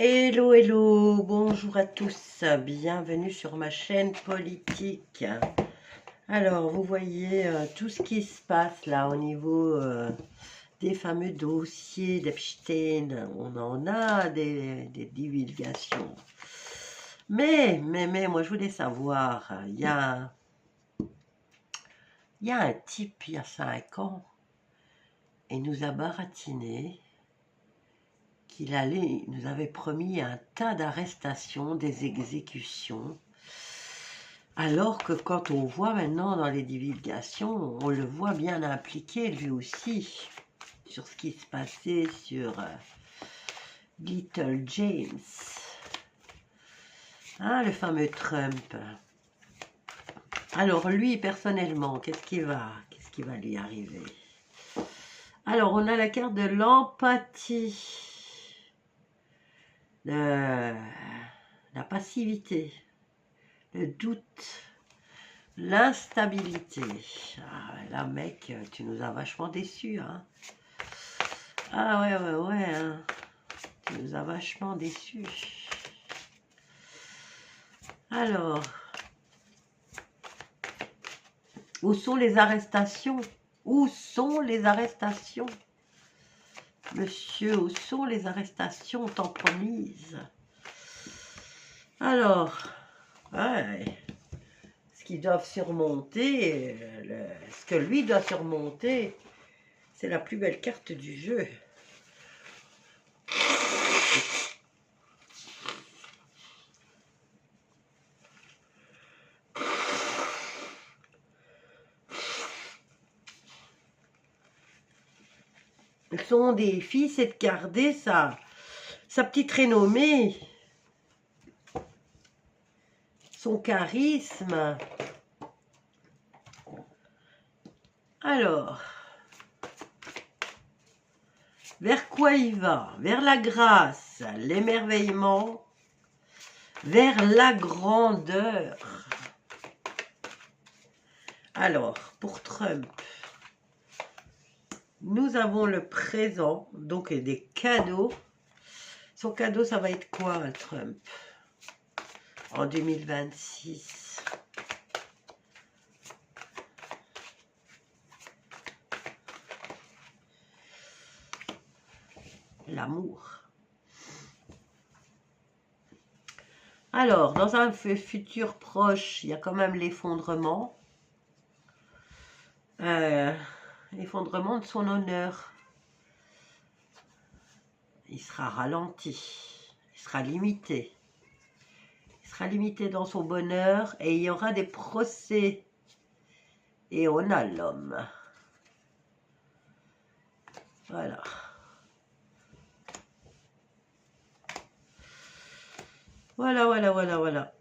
Hello, hello, bonjour à tous, bienvenue sur ma chaîne politique. Alors, vous voyez tout ce qui se passe là au niveau des fameux dossiers d'Epstein. On en a des divulgations. Mais, moi je voulais savoir, il y a un type il y a 5 ans, et nous a baratiné qu'il nous avait promis un tas d'arrestations, des exécutions, alors que quand on voit maintenant dans les divulgations, on le voit bien impliqué lui aussi sur ce qui se passait sur Little James, hein, le fameux Trump. Alors lui, personnellement, qu'est-ce qui va lui arriver? Alors, on a la carte de l'empathie, la passivité, le doute, l'instabilité. Ah, là, mec, tu nous as vachement déçus, hein. Ah ouais, hein. Tu nous as vachement déçus. Alors, où sont les arrestations? Où sont les arrestations? Monsieur, où sont les arrestations tant promises? Alors, ouais, ce qu'ils doivent surmonter, ce que lui doit surmonter, c'est la plus belle carte du jeu. Son défi, c'est de garder sa petite renommée, son charisme. Alors, vers quoi il va? Vers la grâce, l'émerveillement, vers la grandeur. Alors, pour Trump, nous avons le présent, donc des cadeaux. Son cadeau, ça va être quoi, Trump, en 2026? L'amour. Alors, dans un futur proche, il y a quand même l'effondrement. L'effondrement de son honneur. Il sera ralenti, il sera limité. Il sera limité dans son bonheur et il y aura des procès. Et on a l'homme. Voilà. Voilà.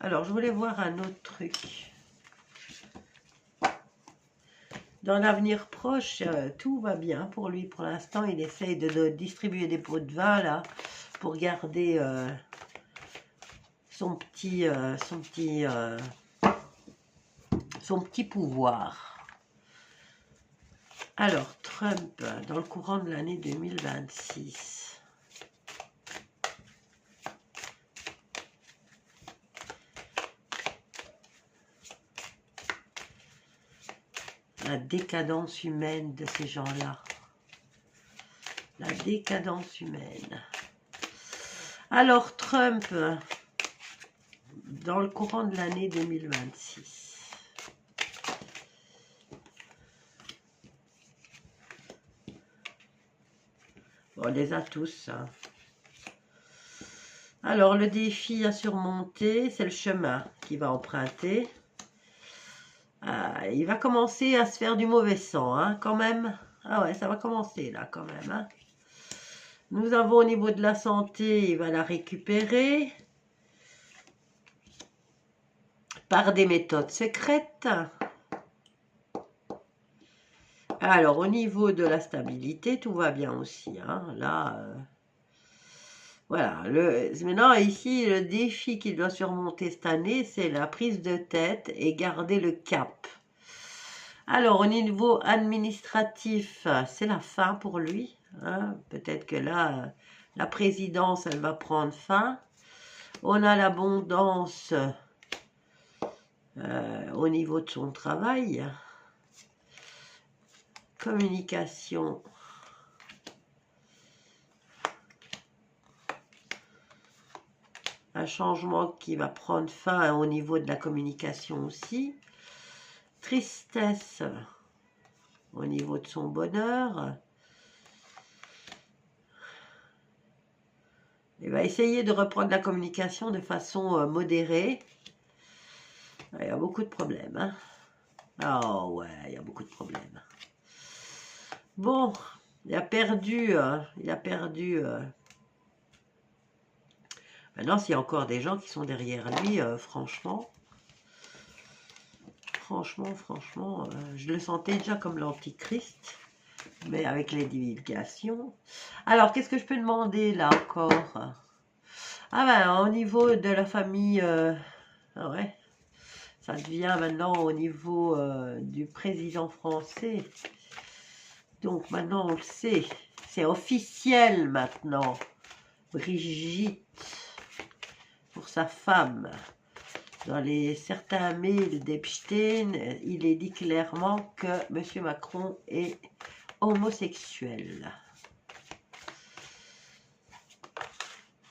Alors, je voulais voir un autre truc. Dans l'avenir proche, tout va bien pour lui. Pour l'instant, il essaye de distribuer des pots de vin, là, pour garder son petit pouvoir. Alors, Trump, dans le courant de l'année 2026. La décadence humaine de ces gens-là. La décadence humaine. Alors, Trump, dans le courant de l'année 2026. Bon, on les a tous, hein. Alors, le défi à surmonter, c'est le chemin qu'il va emprunter. Il va commencer à se faire du mauvais sang, hein, quand même. Ah ouais, ça va commencer, là, quand même, hein. Nous avons au niveau de la santé, il va la récupérer par des méthodes secrètes. Alors, au niveau de la stabilité, tout va bien aussi, hein. Là, voilà. Maintenant, ici, le défi qu'il doit surmonter cette année, c'est la prise de tête et garder le cap. Alors, au niveau administratif, c'est la fin pour lui, hein. Peut-être que là, La présidence, elle va prendre fin. On a l'abondance au niveau de son travail. Communication. Un changement qui va prendre fin au niveau de la communication aussi. Tristesse au niveau de son bonheur. Il va essayer de reprendre la communication de façon modérée. Il y a beaucoup de problèmes. Hein. Oh ouais, il y a beaucoup de problèmes. Bon, il a perdu. Maintenant, s'il y a encore des gens qui sont derrière lui, franchement, je le sentais déjà comme l'antichrist, mais avec les divulgations. Alors, qu'est-ce que je peux demander là encore? Ah ben, au niveau de la famille, ouais, ça devient maintenant au niveau du président français. Donc maintenant, on le sait, c'est officiel maintenant. Brigitte, pour sa femme, dans certains mails d'Epstein, il est dit clairement que M. Macron est homosexuel.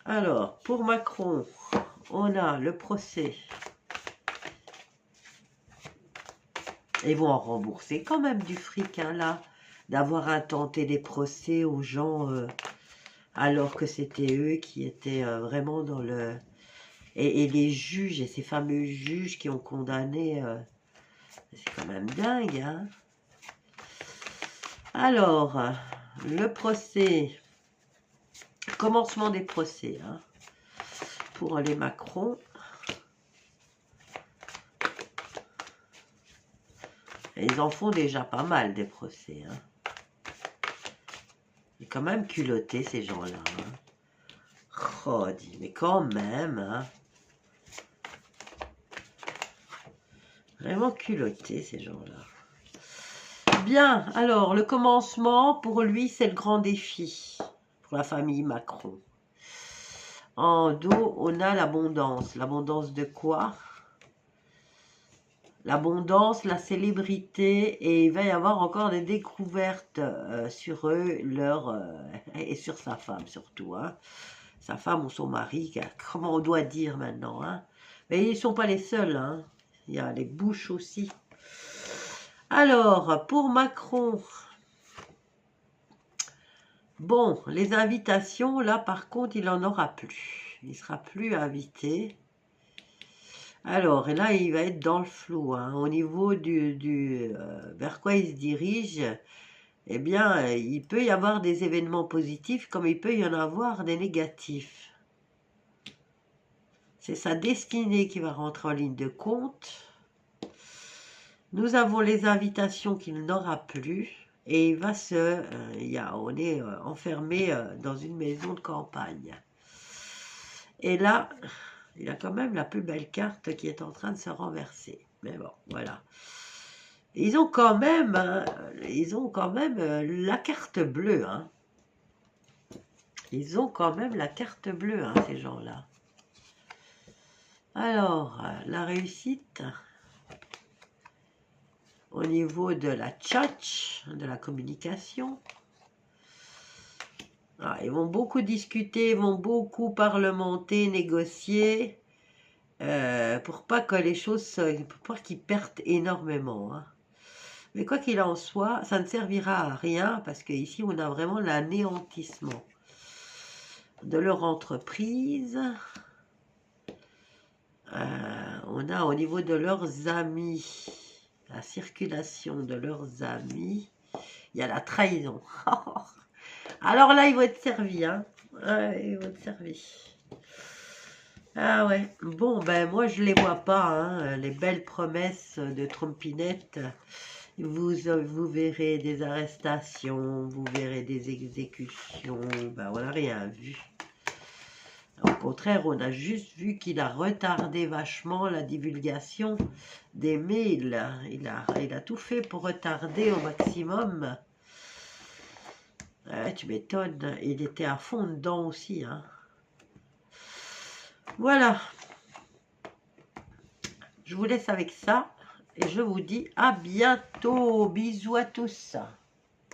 Alors, pour Macron, on a le procès. Ils vont en rembourser quand même du fric, hein, là, d'avoir intenté des procès aux gens, alors que c'était eux qui étaient vraiment dans le... Et les juges, et ces fameux juges qui ont condamné, c'est quand même dingue, hein. Alors, le procès, commencement des procès, hein, pour les Macron. Et ils en font déjà pas mal des procès, hein. Ils sont quand même culottés, ces gens-là. Hein. Oh, dis, mais quand même, hein. Vraiment culottés, ces gens-là. Bien, alors, le commencement, pour lui, c'est le grand défi. Pour la famille Macron. En dos, on a l'abondance. L'abondance de quoi? L'abondance, la célébrité, et il va y avoir encore des découvertes sur eux, et sur sa femme surtout. Hein. Sa femme ou son mari, comment on doit dire maintenant. Hein. Mais ils ne sont pas les seuls. Hein. Il y a les Bush aussi. Alors, pour Macron, bon, les invitations, là par contre, il n'en aura plus. Il ne sera plus invité. Alors, et là, il va être dans le flou. Hein. Au niveau vers quoi il se dirige, eh bien, il peut y avoir des événements positifs comme il peut y en avoir des négatifs. C'est sa destinée qui va rentrer en ligne de compte. Nous avons les invitations qu'il n'aura plus. Et il va on est enfermé dans une maison de campagne. Et là... il a quand même la plus belle carte qui est en train de se renverser. Mais bon, voilà. Ils ont quand même, la carte bleue. Hein. Ils ont quand même la carte bleue, hein, ces gens-là. Alors, la réussite, au niveau de la tchatch, de la communication. Ah, ils vont beaucoup discuter, ils vont beaucoup parlementer, négocier, pour pas que les choses, pour pas qu'ils perdent énormément. Hein. Mais quoi qu'il en soit, ça ne servira à rien, parce qu'ici, on a vraiment l'anéantissement de leur entreprise. On a au niveau de leurs amis, la circulation de leurs amis, il y a la trahison. Alors là, ils vont être servis, hein. Ouais, ils vont être servis. Ah ouais. Bon, ben moi, je les vois pas, hein. Les belles promesses de Trumpinette. Vous verrez des arrestations, vous verrez des exécutions. Ben, on n'a rien vu. Au contraire, on a juste vu qu'il a retardé vachement la divulgation des mails. Il a tout fait pour retarder au maximum. Ouais, tu m'étonnes, il était à fond dedans aussi. Hein. Voilà. Je vous laisse avec ça. Et je vous dis à bientôt. Bisous à tous.